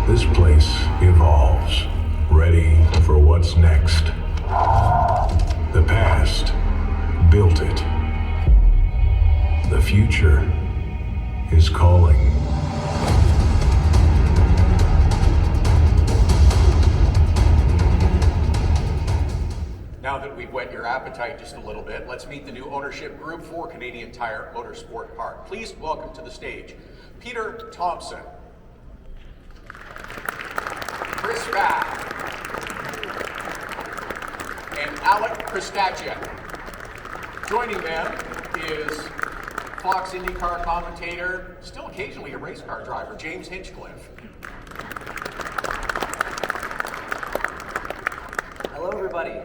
This place evolves, ready for what's next. The past built it. The future is calling. Now that we've whet your appetite just a little bit, let's meet the new ownership group for Canadian Tire Motorsport Park. Please welcome to the stage Peter Thomson, Pfaff, and Alek Krstajic. Joining them is Fox IndyCar commentator, still occasionally a race car driver, James Hinchcliffe. Hello everybody,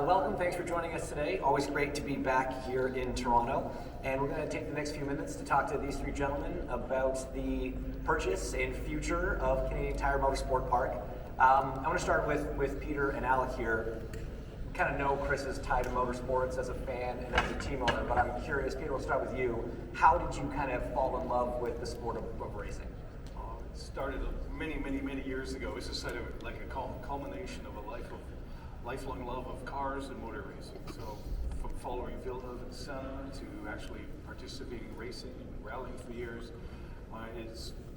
welcome, thanks for joining us today. Always great to be back here in Toronto. And we're going to take the next few minutes to talk to these three gentlemen about the purchase and future of Canadian Tire Motorsport Park. I want to start with Peter and Alek here. Kind of know Chris's tie to motorsports as a fan and as a team owner, but I'm curious, Peter, we'll start with you. How did you kind of fall in love with the sport of racing? It started many years ago. It's just sort of like a culmination of a lifelong love of cars and motor racing. So from following Villeneuve and Senna to actually participating in racing and rallying for years,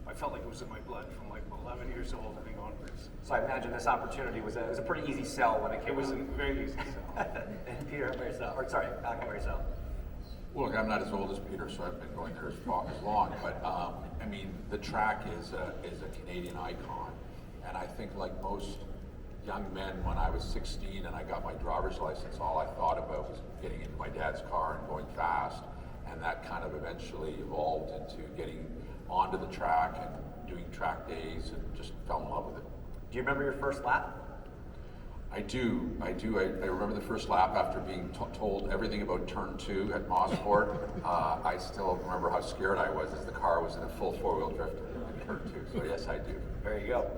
I felt like it was in my blood from like 11 years old, I think, onwards. So I imagine this opportunity was a pretty easy sell when it came. It was a very easy sell. And Peter, how about yourself? Or sorry, Alek, how about yourself? Well, look, I'm not as old as Peter, so I've been going there as long. But I mean, the track is a Canadian icon, and I think like most young men, when I was 16 and I got my driver's license, all I thought about was getting into my dad's car and going fast, and that kind of eventually evolved into getting onto the track and doing track days, and just fell in love with it. Do you remember your first lap? I do. I remember the first lap after being told everything about turn 2 at Motorsport. I still remember how scared I was as the car was in a full four-wheel drift in turn 2. So yes, I do. There you go.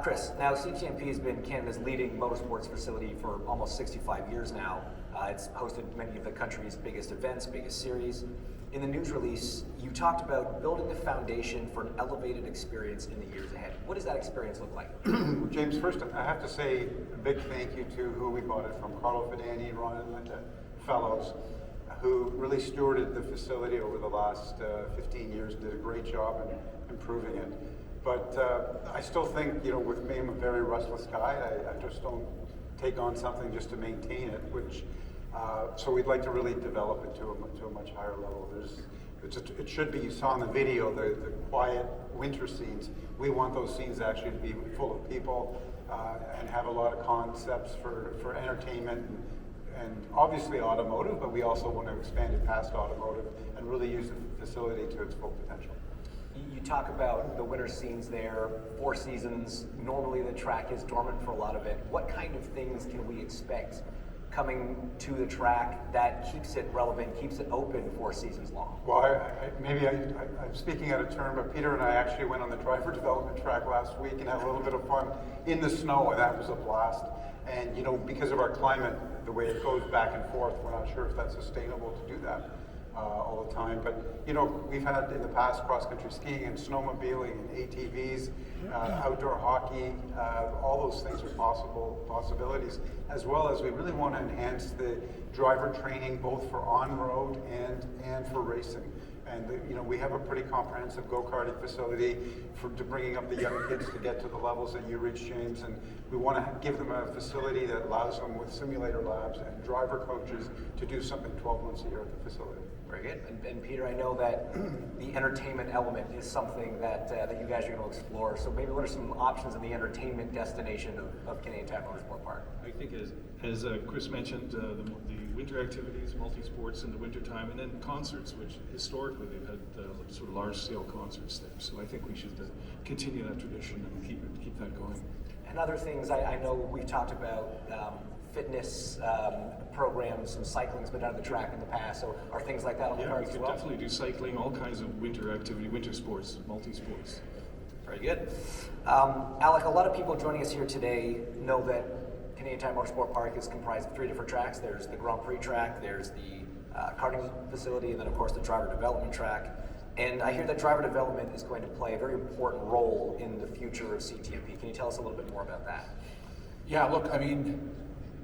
Chris, now CTMP has been Canada's leading motorsports facility for almost 65 years now. It's hosted many of the country's biggest events, biggest series. In the news release, you talked about building the foundation for an elevated experience in the years ahead. What does that experience look like? James, first I have to say a big thank you to who we bought it from, Carlo Fidani, Ron and Linda Fellows, who really stewarded the facility over the last 15 years, did a great job in improving it. But I still think, with me, I'm a very restless guy. I just don't take on something just to maintain it, so we'd like to really develop it to a much higher level. It should be, you saw in the video, the quiet winter scenes. We want those scenes actually to be full of people and have a lot of concepts for entertainment and obviously automotive, but we also want to expand it past automotive and really use the facility to its full potential. You talk about the winter scenes there, 4 seasons. Normally the track is dormant for a lot of it. What kind of things can we expect coming to the track that keeps it relevant, keeps it open 4 seasons long? Well, I'm speaking out of turn, but Peter and I actually went on the driver development track last week and had a little bit of fun in the snow, and that was a blast. And because of our climate, the way it goes back and forth, we're not sure if that's sustainable to do that all the time. But we've had in the past cross-country skiing and snowmobiling and ATVs, outdoor hockey, all those things are possibilities, as well as we really want to enhance the driver training both for on-road and for racing. And we have a pretty comprehensive go-karting facility to bringing up the young kids to get to the levels that you reach, James. And we want to give them a facility that allows them with simulator labs and driver coaches to do something 12 months a year at the facility. Very good. And Peter, I know that the entertainment element is something that you guys are going to explore. So maybe what are some options in the entertainment destination of Canadian Tire Motorsport Park? I think as Chris mentioned, the winter activities, multi-sports in the wintertime, and then concerts, which historically they've had sort of large-scale concerts there. So I think we should continue that tradition and keep that going. And other things, I know we've talked about fitness programs, some cycling's been done on the track in the past, so are things like that on the Yeah, cards we as could well? definitely do cycling, all kinds of winter activity, winter sports, multi-sports. Very good. Alek, a lot of people joining us here today know that Canadian Tire Motorsport Park is comprised of 3 different tracks. There's the Grand Prix track, there's the karting facility, and then of course the driver development track. And I hear that driver development is going to play a very important role in the future of CTMP. Can you tell us a little bit more about that? Yeah, look, I mean,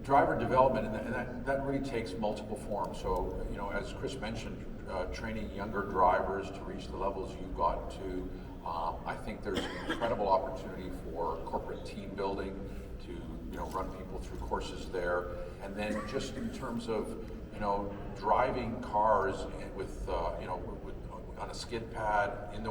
driver development, and that really takes multiple forms. So, you know, as Chris mentioned, training younger drivers to reach the levels you got to, I think there's an incredible opportunity for corporate team building to, you know, run people through courses there. And then just in terms of, you know, driving cars with, you know, on a skid pad in the